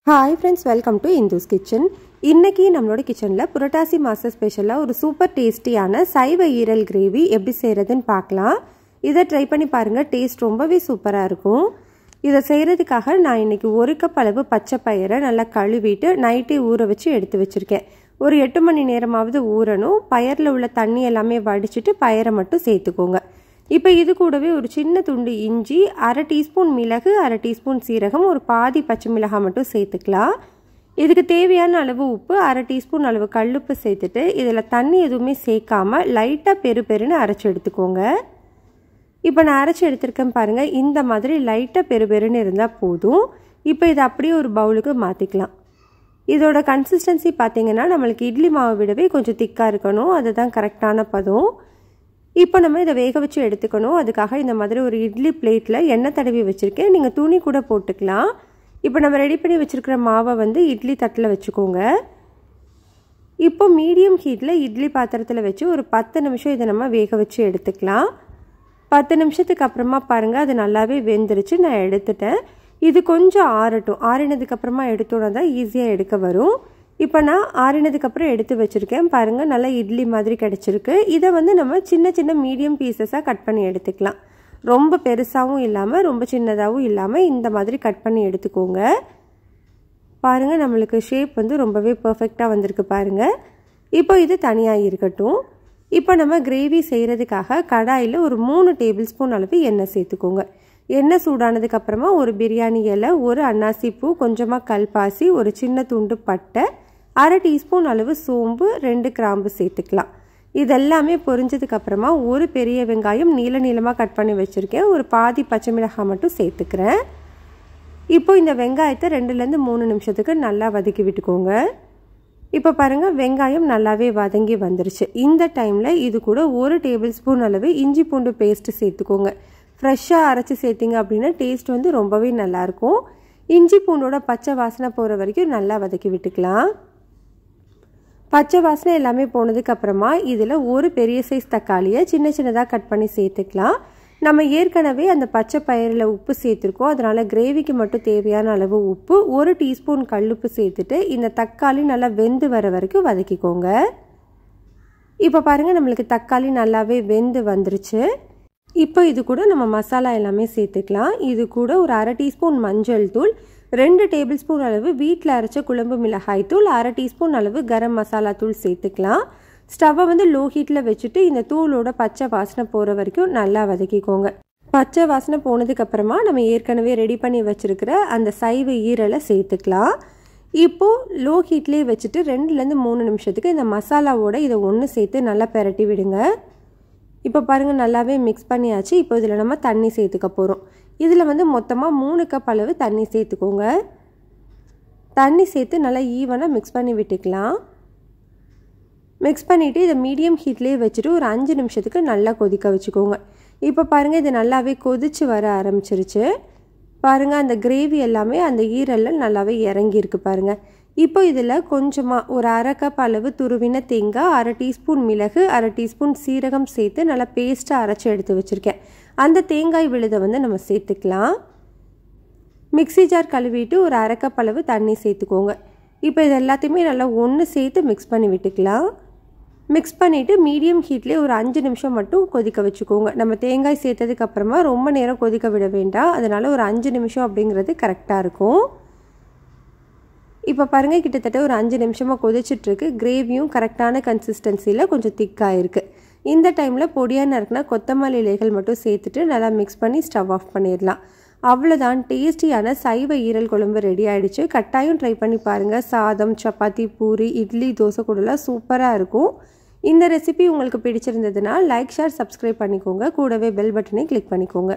Hi friends, welcome to Indu's Kitchen. இன்னைக்கு நம்மளோட கிச்சன்ல புரட்டாசி மாச ஸ்பெஷலா ஒரு சூப்பர் டேஸ்டியான சைவ ஈரல் கிரேவி எப்படி செய்யறதுன்னு பார்க்கலாம். இத ட்ரை பண்ணி பாருங்க, டேஸ்ட் ரொம்பவே சூப்பரா இருக்கும். இத செய்யறதுக்காக நான் இன்னைக்கு 1 கப் அளவு பச்சை பயிரை நல்லா கழுவிட்டு நைட்டே ஊற வச்சு எடுத்து வச்சிருக்கேன். ஒரு 8 மணி நேரமாவது ஊறணும். பயிர்ல உள்ள தண்ணி எல்லாமே வடிச்சிட்டு பயிரை மட்டும் சேர்த்துக்கோங்க. இப்போ இது கூடவே ஒரு சின்ன துண்டு இஞ்சி, 1/2 டீஸ்பூன் மிளகு, 1/2 டீஸ்பூன் சீரகம், ஒரு பாதி பச்சை மிளகாய் மட்டும் சேர்த்துக்கலாம். இதுக்கு தேவையான அளவு உப்பு, 1/2 டீஸ்பூன் அளவு கல்லுப்பு சேர்த்துட்டு இதில் தண்ணி எதுவுமே சேர்க்காம லைட்டாக பெருன்னு அரைச்சி எடுத்துக்கோங்க. இப்போ நான் அரைச்சி எடுத்திருக்கேன் பாருங்கள், இந்த மாதிரி லைட்டாக பெருன்னு இருந்தால் போதும். இப்போ இதை அப்படியே ஒரு பவுலுக்கு மாற்றிக்கலாம். இதோட கன்சிஸ்டன்சி பார்த்தீங்கன்னா நம்மளுக்கு இட்லி மாவை விடவே கொஞ்சம் திக்காக இருக்கணும், அதுதான் கரெக்டான பதம். இப்போ நம்ம இதை வேக வச்சு எடுத்துக்கணும். அதுக்காக இந்த மாதிரி ஒரு இட்லி பிளேட்டில் எண்ணெய் தடவி வச்சுருக்கேன். நீங்கள் துணி கூட போட்டுக்கலாம். இப்போ நம்ம ரெடி பண்ணி வச்சுருக்கிற மாவை வந்து இட்லி தட்டில் வச்சுக்கோங்க. இப்போ மீடியம் ஹீட்டில் இட்லி பாத்திரத்தில் வச்சு ஒரு 10 நிமிஷம் இதை நம்ம வேக வச்சு எடுத்துக்கலாம். 10 நிமிஷத்துக்கு அப்புறமா பாருங்கள், அது நல்லாவே வெந்துருச்சு. நான் எடுத்துட்டேன். இது கொஞ்சம் ஆறட்டும். ஆறினதுக்கப்புறமா எடுத்தோன்னா தான் ஈஸியாக எடுக்க வரும். இப்போ நான் ஆறினதுக்கப்புறம் எடுத்து வச்சுருக்கேன் பாருங்கள், நல்லா இட்லி மாதிரி கிடச்சிருக்கு. இதை வந்து நம்ம சின்ன சின்ன மீடியம் பீசஸாக கட் பண்ணி எடுத்துக்கலாம். ரொம்ப பெருசாகவும் இல்லாமல் ரொம்ப சின்னதாகவும் இல்லாமல் இந்த மாதிரி கட் பண்ணி எடுத்துக்கோங்க. பாருங்கள், நம்மளுக்கு ஷேப் வந்து ரொம்பவே பர்ஃபெக்டாக வந்திருக்கு பாருங்கள். இப்போ இது தனியாக இருக்கட்டும். இப்போ நம்ம கிரேவி செய்கிறதுக்காக கடாயில் ஒரு 3 டேபிள் ஸ்பூன் அளவு எண்ணெய் சேர்த்துக்கோங்க. எண்ணெய் சூடானதுக்கப்புறமா ஒரு பிரியாணி இலை, ஒரு அன்னாசி பூ, கொஞ்சமாக கல்பாசி, ஒரு சின்ன துண்டு பட்டை, 1/2 டீஸ்பூன் அளவு சோம்பு, 2 கிராம்பு சேர்த்துக்கலாம். இதெல்லாமே பொரிஞ்சதுக்கப்புறமா ஒரு பெரிய வெங்காயம் நீளமாக கட் பண்ணி வச்சுருக்கேன். ஒரு பாதி பச்சை மிளகாய் மட்டும் சேர்த்துக்கிறேன். இப்போ இந்த வெங்காயத்தை 2லேருந்து 3 நிமிஷத்துக்கு நல்லா வதக்கி விட்டுக்கோங்க. இப்போ பாருங்கள், வெங்காயம் நல்லாவே வதங்கி வந்துருச்சு. இந்த டைமில் இது கூட 1 டேபிள் ஸ்பூன் அளவு இஞ்சி பூண்டு பேஸ்ட்டு சேர்த்துக்கோங்க. ஃப்ரெஷ்ஷாக அரைச்சி சேர்த்திங்க அப்படின்னா டேஸ்ட் வந்து ரொம்பவே நல்லாயிருக்கும். இஞ்சி பூண்டோட பச்சை வாசனை போகிற வரைக்கும் நல்லா வதக்கி விட்டுக்கலாம். பச்சை வாசனை எல்லாமே போனதுக்கப்புறமா இதில் ஒரு பெரிய சைஸ் தக்காளியை சின்ன சின்னதாக கட் பண்ணி சேர்த்துக்கலாம். நம்ம ஏற்கனவே அந்த பச்சை பயிரில் உப்பு சேர்த்துருக்கோம், அதனால் கிரேவிக்கு மட்டும் தேவையான அளவு உப்பு, 1 டீஸ்பூன் கல்லுப்பு சேர்த்துட்டு இந்த தக்காளி நல்லா வெந்து வர வரைக்கும் வதக்கிக்கோங்க. இப்போ பாருங்கள், நம்மளுக்கு தக்காளி நல்லாவே வெந்து வந்துருச்சு. இப்போ இது கூட நம்ம மசாலா எல்லாமே சேர்த்துக்கலாம். இது கூட ஒரு 1/2 டீஸ்பூன் மஞ்சள் தூள், 2 டேபிள் ஸ்பூன் அளவு வீட்டில் அரைச்ச குழம்பு மிளகாய் தூள், 1/2 டீஸ்பூன் அளவு கரம் மசாலா தூள் சேர்த்துக்கலாம். ஸ்டவ்வை வந்து லோ ஹீட்டில் வச்சுட்டு இந்த தூளோட பச்சை வாசனை போகிற வரைக்கும் நல்லா வதக்கிக்கோங்க. பச்சை வாசனை போனதுக்கப்புறமா நம்ம ஏற்கனவே ரெடி பண்ணி வச்சுருக்கிற அந்த சைவ ஈரலை சேர்த்துக்கலாம். இப்போது லோ ஹீட்லேயே வச்சுட்டு 2லேருந்து 3 நிமிஷத்துக்கு இந்த மசாலாவோட இதை ஒன்று சேர்த்து நல்லா பெரட்டி விடுங்க. இப்போ பாருங்கள், நல்லாவே மிக்ஸ் பண்ணியாச்சு. இப்போ இதில் நம்ம தண்ணி சேர்த்துக்க போகிறோம். இதில் வந்து மொத்தமாக 3 கப் அளவு தண்ணி சேர்த்துக்கோங்க. தண்ணி சேர்த்து நல்லா ஈவனாக மிக்ஸ் பண்ணி விட்டுக்கலாம். மிக்ஸ் பண்ணிவிட்டு இதை மீடியம் ஹீட்லேயே வச்சுட்டு ஒரு 5 நிமிஷத்துக்கு நல்லா கொதிக்க வச்சுக்கோங்க. இப்போ பாருங்கள், இது நல்லாவே கொதித்து வர ஆரம்பிச்சிருச்சு. பாருங்கள், அந்த கிரேவி எல்லாமே அந்த ஈரலில் நல்லாவே இறங்கியிருக்கு பாருங்கள். இப்போ இதில் கொஞ்சமாக ஒரு 1/2 கப் அளவு துருவின தேங்காய், 1/2 டீஸ்பூன் மிளகு, 1/2 டீஸ்பூன் சீரகம் சேர்த்து நல்லா பேஸ்ட்டாக அரைச்சி எடுத்து வச்சுருக்கேன். அந்த தேங்காய் விழுதை வந்து நம்ம சேர்த்துக்கலாம். மிக்ஸி ஜார் கழுவிட்டு ஒரு 1/2 கப் அளவு தண்ணி சேர்த்துக்கோங்க. இப்போ இது எல்லாத்தையுமே நல்லா ஒன்று சேர்த்து மிக்ஸ் பண்ணி விட்டுக்கலாம். மிக்ஸ் பண்ணிவிட்டு மீடியம் ஹீட்லேயே ஒரு 5 நிமிஷம் மட்டும் கொதிக்க வச்சுக்கோங்க. நம்ம தேங்காய் சேர்த்ததுக்கப்புறமா ரொம்ப நேரம் கொதிக்க விட வேண்டாம், அதனால் ஒரு 5 நிமிஷம் அப்படிங்கிறது கரெக்டாக இருக்கும். இப்போ பாருங்கள், கிட்டத்தட்ட ஒரு 5 நிமிஷமாக கொதிச்சிட்ருக்கு. கிரேவியும் கரெக்டான கன்சிஸ்டன்சியில் கொஞ்சம் திக்காக இருக்குது. இந்த டைமில் பொடியாக நறுக்குனா கொத்தமல்லி இலைகள் மட்டும் சேர்த்துட்டு நல்லா மிக்ஸ் பண்ணி ஸ்டவ் ஆஃப் பண்ணிடலாம். அவ்வளோதான், டேஸ்டியான சைவ ஈரல் குழம்பு ரெடி ஆகிடுச்சு. கட்டாயம் ட்ரை பண்ணி பாருங்கள். சாதம், சப்பாத்தி, பூரி, இட்லி, தோசை கூடலாம் சூப்பராக இருக்கும். இந்த ரெசிபி உங்களுக்கு பிடிச்சிருந்ததுன்னா லைக், ஷேர், சப்ஸ்கிரைப் பண்ணிக்கோங்க. கூடவே பெல் பட்டனை கிளிக் பண்ணிக்கோங்க.